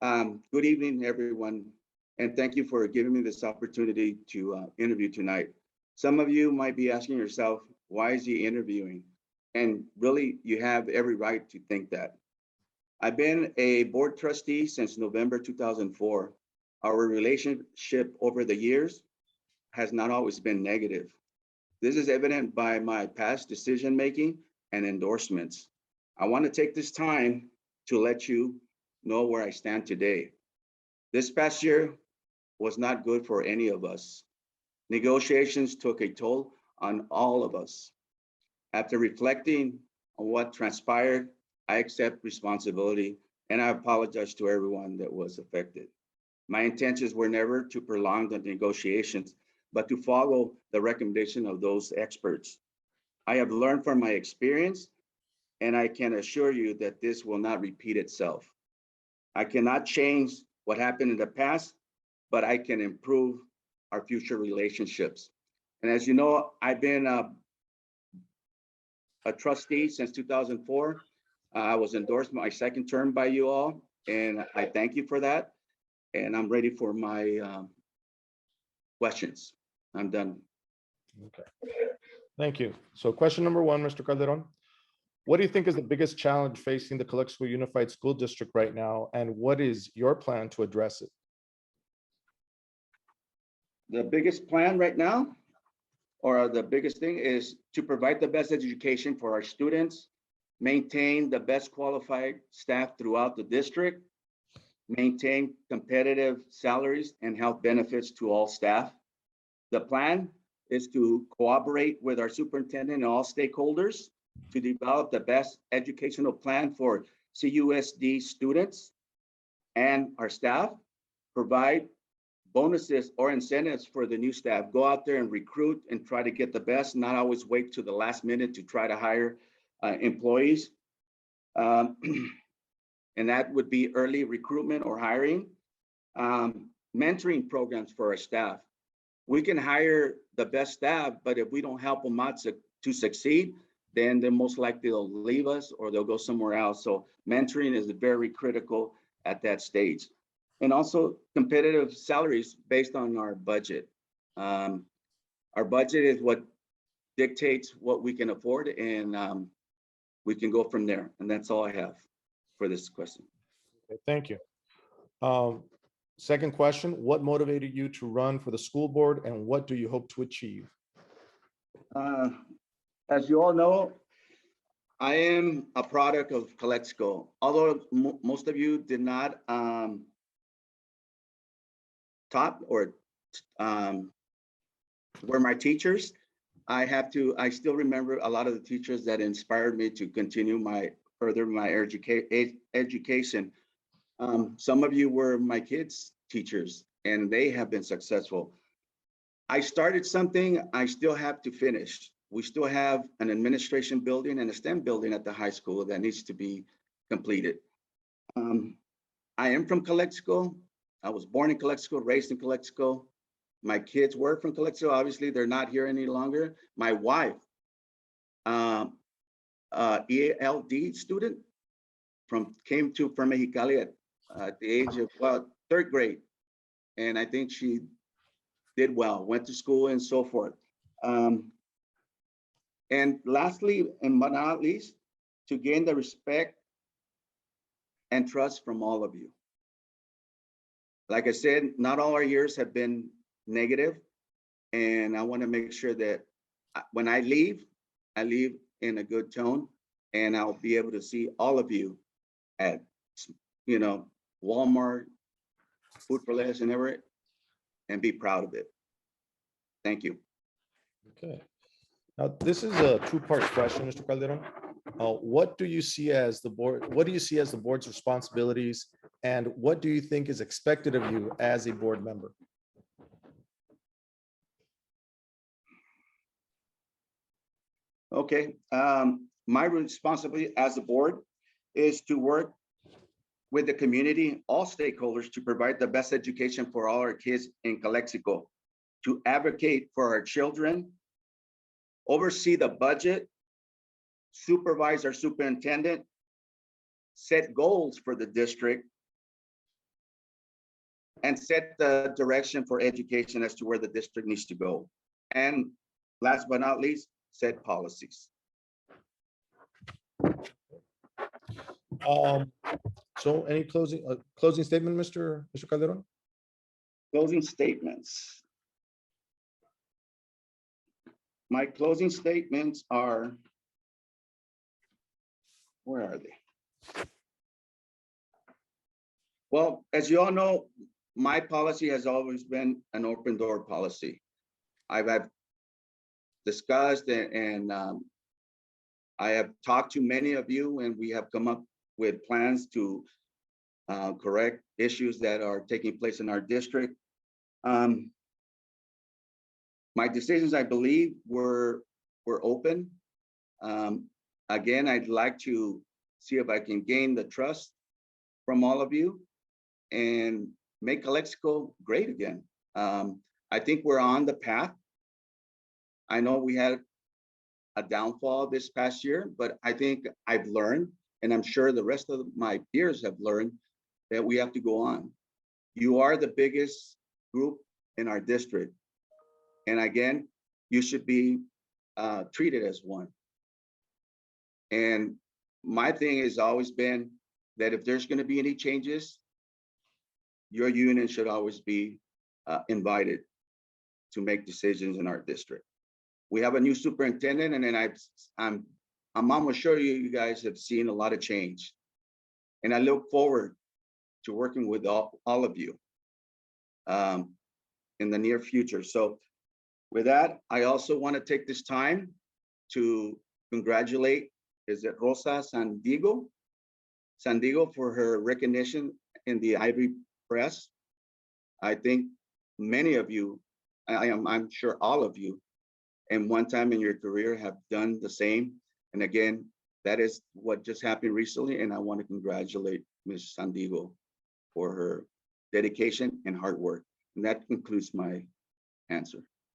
Good evening, everyone, and thank you for giving me this opportunity to interview tonight. Some of you might be asking yourself, why is he interviewing? And really, you have every right to think that. I've been a board trustee since November 2004. Our relationship over the years has not always been negative. This is evident by my past decision-making and endorsements. I want to take this time to let you know where I stand today. This past year was not good for any of us. Negotiations took a toll on all of us. After reflecting on what transpired, I accept responsibility and I apologize to everyone that was affected. My intentions were never to prolong the negotiations, but to follow the recommendation of those experts. I have learned from my experience, and I can assure you that this will not repeat itself. I cannot change what happened in the past, but I can improve our future relationships. And as you know, I've been a trustee since 2004. I was endorsed my second term by you all, and I thank you for that. And I'm ready for my questions. I'm done. Okay, thank you. So question number one, Mr. Calderon. What do you think is the biggest challenge facing the Calexico Unified School District right now, and what is your plan to address it? The biggest plan right now, or the biggest thing, is to provide the best education for our students, maintain the best qualified staff throughout the district, maintain competitive salaries and health benefits to all staff. The plan is to cooperate with our superintendent and all stakeholders to develop the best educational plan for CUSD students and our staff, provide bonuses or incentives for the new staff, go out there and recruit and try to get the best, not always wait to the last minute to try to hire employees. And that would be early recruitment or hiring. Mentoring programs for our staff. We can hire the best staff, but if we don't help them out to succeed, then they're most likely they'll leave us or they'll go somewhere else. So mentoring is very critical at that stage. And also competitive salaries based on our budget. Our budget is what dictates what we can afford, and we can go from there. And that's all I have for this question. Okay, thank you. Second question, what motivated you to run for the school board and what do you hope to achieve? As you all know, I am a product of Calexico. Although most of you did not taught or were my teachers, I still remember a lot of the teachers that inspired me to continue further my education. Some of you were my kids' teachers and they have been successful. I started something I still have to finish. We still have an administration building and a STEM building at the high school that needs to be completed. I am from Calexico. I was born in Calexico, raised in Calexico. My kids were from Calexico. Obviously, they're not here any longer. My wife, ELD student, came to Mexicali at the age of third grade, and I think she did well, went to school and so forth. And lastly, and but not least, to gain the respect and trust from all of you. Like I said, not all our years have been negative, and I want to make sure that when I leave in a good tone, and I'll be able to see all of you at, Walmart, Food for Less, and Everett, and be proud of it. Thank you. Okay. Now, this is a two-part question, Mr. Calderon. What do you see as the board? What do you see as the board's responsibilities, and what do you think is expected of you as a board member? Okay. My responsibility as a board is to work with the community, all stakeholders, to provide the best education for all our kids in Calexico, to advocate for our children, oversee the budget, supervise our superintendent, set goals for the district, and set the direction for education as to where the district needs to go. And last but not least, set policies. So any closing statement, Mr. Calderon? Closing statements. My closing statements are, where are they? Well, as you all know, my policy has always been an open door policy. I've discussed and I have talked to many of you, and we have come up with plans to correct issues that are taking place in our district. My decisions, I believe, were open. Again, I'd like to see if I can gain the trust from all of you and make Calexico great again. I think we're on the path. I know we had a downfall this past year, but I think I've learned, and I'm sure the rest of my peers have learned, that we have to go on. You are the biggest group in our district. And again, you should be treated as one. And my thing has always been that if there's going to be any changes, your union should always be invited to make decisions in our district. We have a new superintendent, and then I'm almost sure you guys have seen a lot of change. And I look forward to working with all of you in the near future. So with that, I also want to take this time to congratulate, is it Rosa Sandiego for her recognition in the Ivory Press. I think many of you, I'm sure all of you, and one time in your career have done the same. And again, that is what just happened recently. And I want to congratulate Ms. Sandiego for her dedication and hard work. And that concludes my answer.